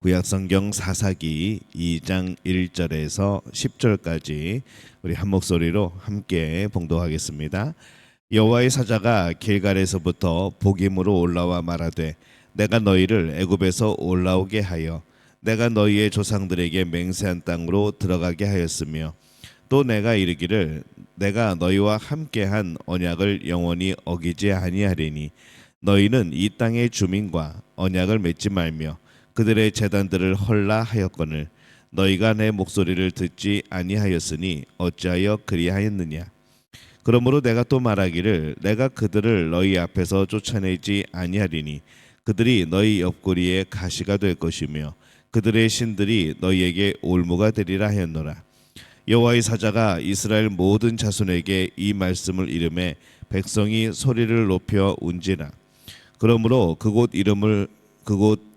구약성경 사사기 2장 1절에서 10절까지 우리 한 목소리로 함께 봉독하겠습니다. 여호와의 사자가 길갈에서부터 복임으로 올라와 말하되 내가 너희를 애굽에서 올라오게 하여 내가 너희의 조상들에게 맹세한 땅으로 들어가게 하였으며 또 내가 이르기를 내가 너희와 함께한 언약을 영원히 어기지 아니하리니 너희는 이 땅의 주민과 언약을 맺지 말며 그들의 제단들을 헐라 하였거늘 너희가 내 목소리를 듣지 아니하였으니 어찌하여 그리하였느냐. 그러므로 내가 또 말하기를 내가 그들을 너희 앞에서 쫓아내지 아니하리니 그들이 너희 옆구리에 가시가 될 것이며 그들의 신들이 너희에게 올무가 되리라 하였노라. 여호와의 사자가 이스라엘 모든 자손에게 이 말씀을 이르매 백성이 소리를 높여 운지라. 그러므로 그곳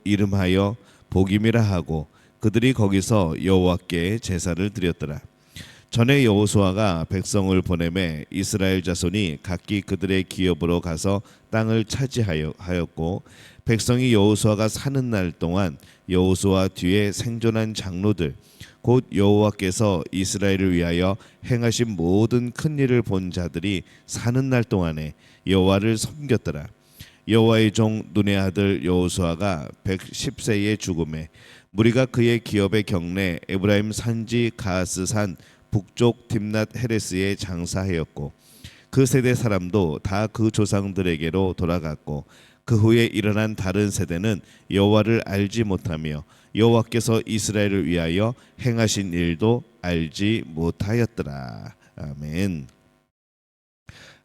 이름하여 복임이라 하고 그들이 거기서 여호와께 제사를 드렸더라. 전에 여호수아가 백성을 보내매 이스라엘 자손이 각기 그들의 기업으로 가서 땅을 차지하였고 백성이 여호수아가 사는 날 동안 여호수아 뒤에 생존한 장로들 곧 여호와께서 이스라엘을 위하여 행하신 모든 큰 일을 본 자들이 사는 날 동안에 여호와를 섬겼더라. 여호와의 종 눈의 아들 여호수아가 110세에 죽음에 무리가 그의 기업의 경내 에브라임 산지 가스산 북쪽 딥낫 헤레스에 장사하였고 그 세대 사람도 다 그 조상들에게로 돌아갔고 그 후에 일어난 다른 세대는 여호와를 알지 못하며 여호와께서 이스라엘을 위하여 행하신 일도 알지 못하였더라. 아멘.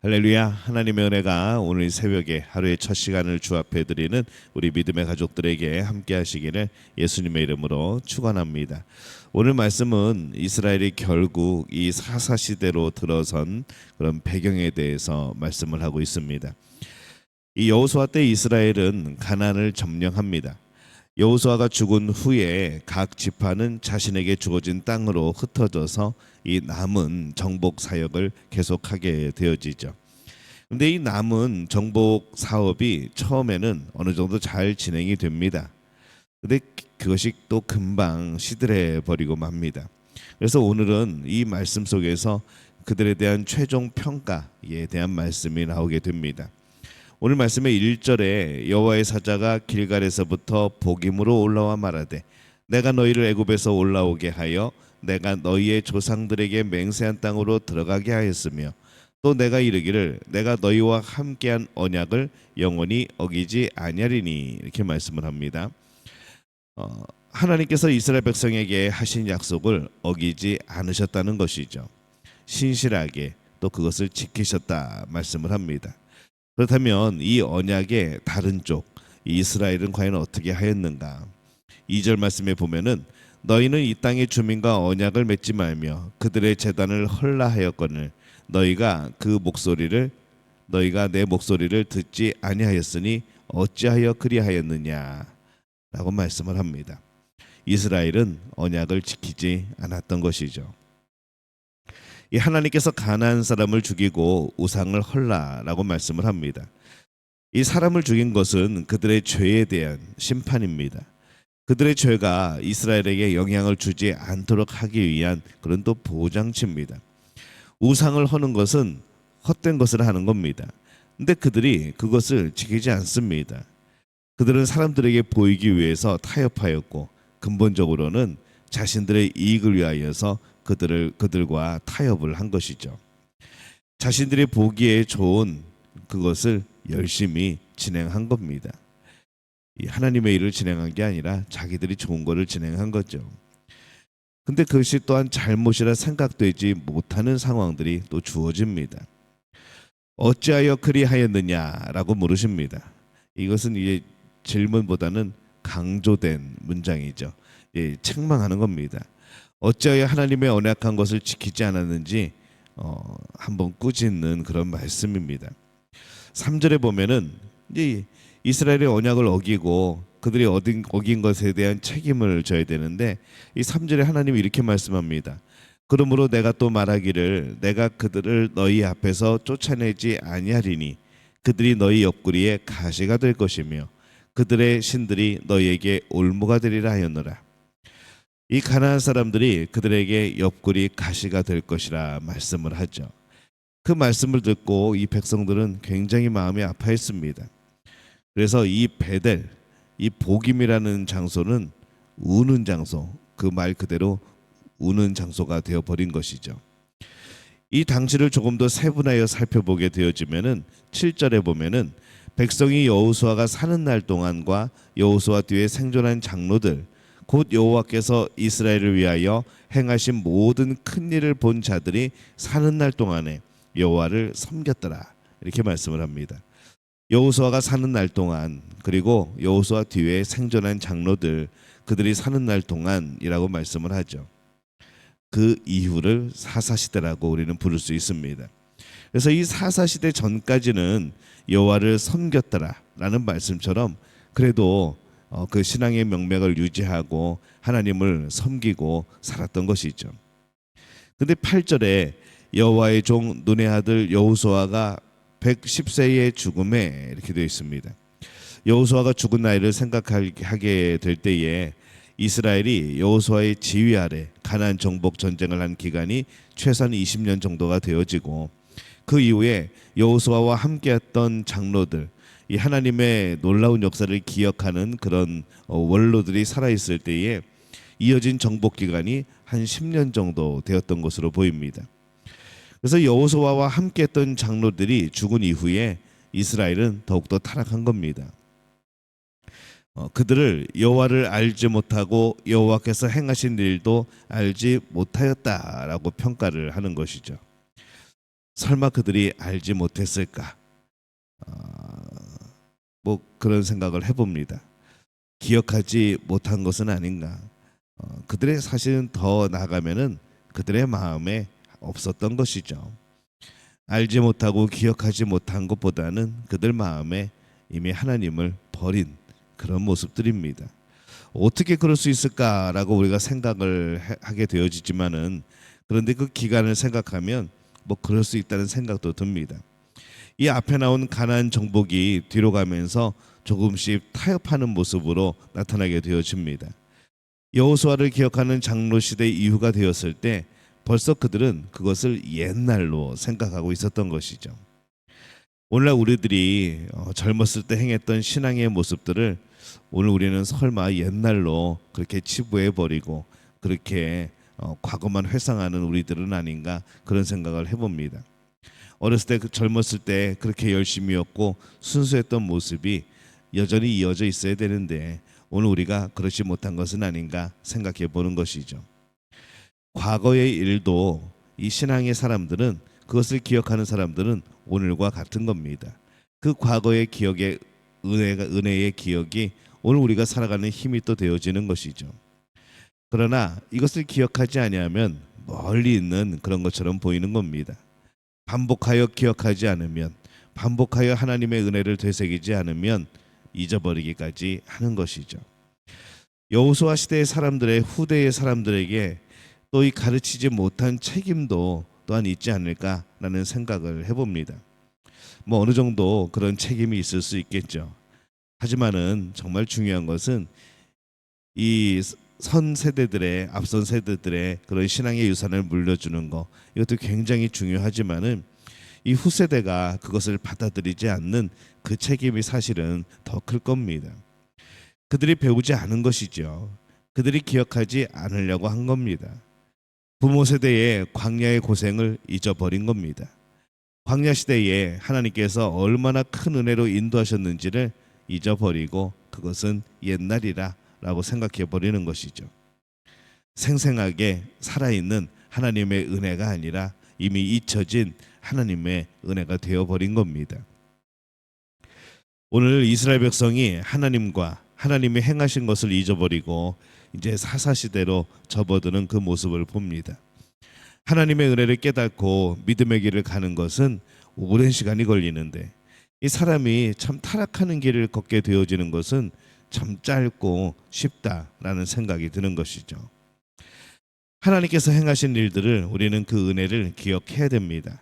할렐루야. 하나님의 은혜가 오늘 새벽에 하루의 첫 시간을 주 앞에 드리는 우리 믿음의 가족들에게 함께 하시기를 예수님의 이름으로 축원합니다. 오늘 말씀은 이스라엘이 결국 이 사사시대로 들어선 그런 배경에 대해서 말씀을 하고 있습니다. 이 여호수아 때 이스라엘은 가나안을 점령합니다. 여호수아가 죽은 후에 각 지파는 자신에게 주어진 땅으로 흩어져서 이 남은 정복 사역을 계속하게 되어지죠. 그런데 이 남은 정복 사업이 처음에는 어느 정도 잘 진행이 됩니다. 그런데 그것이 또 금방 시들해 버리고 맙니다. 그래서 오늘은 이 말씀 속에서 그들에 대한 최종 평가에 대한 말씀이 나오게 됩니다. 오늘 말씀의 1절에 여호와의 사자가 길갈에서부터 복임으로 올라와 말하되 내가 너희를 애굽에서 올라오게 하여 내가 너희의 조상들에게 맹세한 땅으로 들어가게 하였으며 또 내가 이르기를 내가 너희와 함께한 언약을 영원히 어기지 아니하리니 이렇게 말씀을 합니다. 하나님께서 이스라엘 백성에게 하신 약속을 어기지 않으셨다는 것이죠. 신실하게 또 그것을 지키셨다 말씀을 합니다. 그렇다면 이 언약의 다른 쪽 이스라엘은 과연 어떻게 하였는가? 2절 말씀에 보면은 너희는 이 땅의 주민과 언약을 맺지 말며 그들의 제단을 헐라 하였거늘 너희가 내 목소리를 듣지 아니하였으니 어찌하여 그리하였느냐 라고 말씀을 합니다. 이스라엘은 언약을 지키지 않았던 것이죠. 이 하나님께서 가나안 사람을 죽이고 우상을 헐라라고 말씀을 합니다. 이 사람을 죽인 것은 그들의 죄에 대한 심판입니다. 그들의 죄가 이스라엘에게 영향을 주지 않도록 하기 위한 그런 또 보장치입니다. 우상을 허는 것은 헛된 것을 하는 겁니다. 근데 그들이 그것을 지키지 않습니다. 그들은 사람들에게 보이기 위해서 타협하였고 근본적으로는 자신들의 이익을 위하여서 그들과 타협을 한 것이죠. 자신들이 보기에 좋은 그것을 열심히 진행한 겁니다. 하나님의 일을 진행한 게 아니라 자기들이 좋은 것을 진행한 거죠. 근데 그것이 또한 잘못이라 생각되지 못하는 상황들이 또 주어집니다. 어찌하여 그리하였느냐라고 물으십니다. 이것은 이제 질문보다는 강조된 문장이죠. 책망하는 겁니다. 어찌하여 하나님의 언약한 것을 지키지 않았는지 한번 꾸짖는 그런 말씀입니다. 3절에 보면은 이제 이스라엘의 언약을 어기고 그들이 어긴 것에 대한 책임을 져야 되는데 이 3절에 하나님이 이렇게 말씀합니다. 그러므로 내가 또 말하기를 내가 그들을 너희 앞에서 쫓아내지 아니하리니 그들이 너희 옆구리에 가시가 될 것이며 그들의 신들이 너희에게 올무가 되리라 하였노라. 이 가나안 사람들이 그들에게 옆구리 가시가 될 것이라 말씀을 하죠. 그 말씀을 듣고 이 백성들은 굉장히 마음이 아파했습니다. 그래서 이 베델, 이 복임이라는 장소는 우는 장소, 그 말 그대로 우는 장소가 되어버린 것이죠. 이 당시를 조금 더 세분하여 살펴보게 되어지면은 7절에 보면은 백성이 여호수아가 사는 날 동안과 여호수아 뒤에 생존한 장로들 곧 여호와께서 이스라엘을 위하여 행하신 모든 큰 일을 본 자들이 사는 날 동안에 여호와를 섬겼더라 이렇게 말씀을 합니다. 여호수아가 사는 날 동안 그리고 여호수아 뒤에 생존한 장로들 그들이 사는 날 동안이라고 말씀을 하죠. 그 이후를 사사시대라고 우리는 부를 수 있습니다. 그래서 이 사사시대 전까지는 여호와를 섬겼더라라는 말씀처럼 그래도 그 신앙의 명맥을 유지하고 하나님을 섬기고 살았던 것이죠. 근데 8절에 여호와의 종 눈의 아들 여호수아가 110세의 죽음에 이렇게 되어 있습니다. 여호수아가 죽은 나이를 생각하게 될 때에 이스라엘이 여호수아의 지휘 아래 가나안 정복 전쟁을 한 기간이 최소한 20년 정도가 되어지고 그 이후에 여호수아와 함께했던 장로들 이 하나님의 놀라운 역사를 기억하는 그런 원로들이 살아있을 때에 이어진 정복 기간이 한 10년 정도 되었던 것으로 보입니다. 그래서 여호수아와 함께했던 장로들이 죽은 이후에 이스라엘은 더욱더 타락한 겁니다. 그들을 여호와를 알지 못하고 여호와께서 행하신 일도 알지 못하였다라고 평가를 하는 것이죠. 설마 그들이 알지 못했을까? 뭐 그런 생각을 해봅니다. 기억하지 못한 것은 아닌가? 그들의 사실은 더 나아가면은 그들의 마음에 없었던 것이죠. 알지 못하고 기억하지 못한 것보다는 그들 마음에 이미 하나님을 버린 그런 모습들입니다. 어떻게 그럴 수 있을까라고 우리가 생각을 하게 되어지지만은 그런데 그 기간을 생각하면 뭐 그럴 수 있다는 생각도 듭니다. 이 앞에 나온 가나안 정복이 뒤로 가면서 조금씩 타협하는 모습으로 나타나게 되어집니다. 여호수아를 기억하는 장로 시대 이후가 되었을 때 벌써 그들은 그것을 옛날로 생각하고 있었던 것이죠. 오늘날 우리들이 젊었을 때 행했던 신앙의 모습들을 오늘 우리는 설마 옛날로 그렇게 치부해 버리고 그렇게 과거만 회상하는 우리들은 아닌가 그런 생각을 해봅니다. 어렸을 때 젊었을 때 그렇게 열심히였고 순수했던 모습이 여전히 이어져 있어야 되는데 오늘 우리가 그렇지 못한 것은 아닌가 생각해 보는 것이죠. 과거의 일도 이 신앙의 사람들은 그것을 기억하는 사람들은 오늘과 같은 겁니다. 그 과거의 기억의 은혜의 기억이 오늘 우리가 살아가는 힘이 또 되어지는 것이죠. 그러나 이것을 기억하지 아니하면 멀리 있는 그런 것처럼 보이는 겁니다. 반복하여 기억하지 않으면 반복하여 하나님의 은혜를 되새기지 않으면 잊어버리기까지 하는 것이죠. 여호수아 시대의 사람들의 후대의 사람들에게 또 이 가르치지 못한 책임도 또한 있지 않을까라는 생각을 해봅니다. 뭐 어느 정도 그런 책임이 있을 수 있겠죠. 하지만은 정말 중요한 것은 이 선 세대들의 앞선 세대들의 그런 신앙의 유산을 물려주는 것 이것도 굉장히 중요하지만은 이 후세대가 그것을 받아들이지 않는 그 책임이 사실은 더 클 겁니다. 그들이 배우지 않은 것이죠. 그들이 기억하지 않으려고 한 겁니다. 부모 세대의 광야의 고생을 잊어버린 겁니다. 광야 시대에 하나님께서 얼마나 큰 은혜로 인도하셨는지를 잊어버리고 그것은 옛날이라 라고 생각해 버리는 것이죠. 생생하게 살아있는 하나님의 은혜가 아니라 이미 잊혀진 하나님의 은혜가 되어버린 겁니다. 오늘 이스라엘 백성이 하나님과 하나님이 행하신 것을 잊어버리고 이제 사사시대로 접어드는 그 모습을 봅니다. 하나님의 은혜를 깨닫고 믿음의 길을 가는 것은 오랜 시간이 걸리는데 이 사람이 참 타락하는 길을 걷게 되어지는 것은 참 짧고 쉽다라는 생각이 드는 것이죠. 하나님께서 행하신 일들을 우리는 그 은혜를 기억해야 됩니다.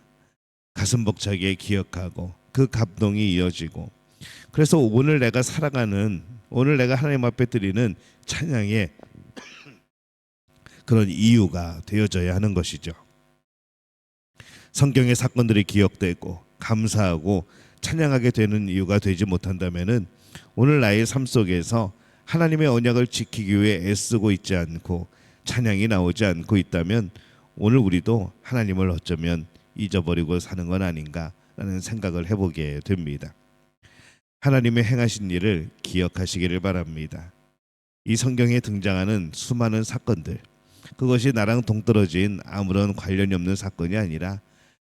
가슴 벅차게 기억하고 그 감동이 이어지고 그래서 오늘 내가 살아가는, 오늘 내가 하나님 앞에 드리는 찬양의 그런 이유가 되어져야 하는 것이죠. 성경의 사건들이 기억되고 감사하고 찬양하게 되는 이유가 되지 못한다면은 오늘 나의 삶 속에서 하나님의 언약을 지키기 위해 애쓰고 있지 않고 찬양이 나오지 않고 있다면 오늘 우리도 하나님을 어쩌면 잊어버리고 사는 건 아닌가라는 생각을 해보게 됩니다. 하나님의 행하신 일을 기억하시기를 바랍니다. 이 성경에 등장하는 수많은 사건들, 그것이 나랑 동떨어진 아무런 관련이 없는 사건이 아니라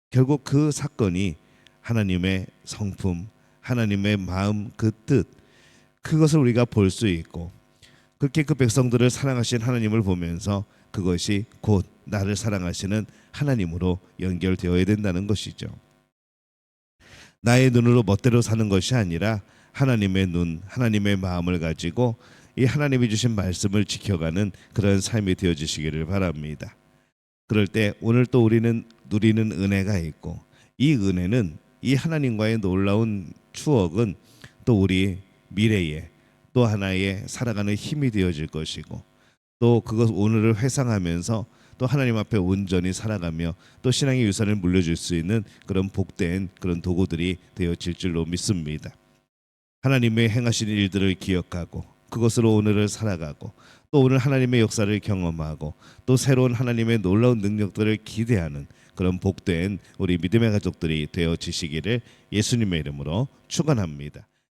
결국 그 사건이 하나님의 성품, 하나님의 마음, 그 뜻, 그것을 우리가 볼 수 있고 그렇게 그 백성들을 사랑하신 하나님을 보면서 그것이 곧 나를 사랑하시는 하나님으로 연결되어야 된다는 것이죠. 나의 눈으로 멋대로 사는 것이 아니라 하나님의 눈, 하나님의 마음을 가지고 이 하나님이 주신 말씀을 지켜가는 그런 삶이 되어지시기를 바랍니다. 그럴 때 오늘 또 우리는 누리는 은혜가 있고 이 은혜는, 이 하나님과의 놀라운 추억은 또 우리 미래에 또 하나의 살아가는 힘이 되어질 것이고 또 그것 오늘을 회상하면서 또 하나님 앞에 온전히 살아가며 또 신앙의 유산을 물려줄 수 있는 그런 복된 그런 도구들이 되어질 줄로 믿습니다. 하나님의 행하신 일들을 기억하고 그것으로 오늘을 살아가고 또 오늘 하나님의 역사를 경험하고 또 새로운 하나님의 놀라운 능력들을 기대하는 그런 복된 우리 믿음의 가족들이 되어지시기를 예수님의 이름으로 축원합니다.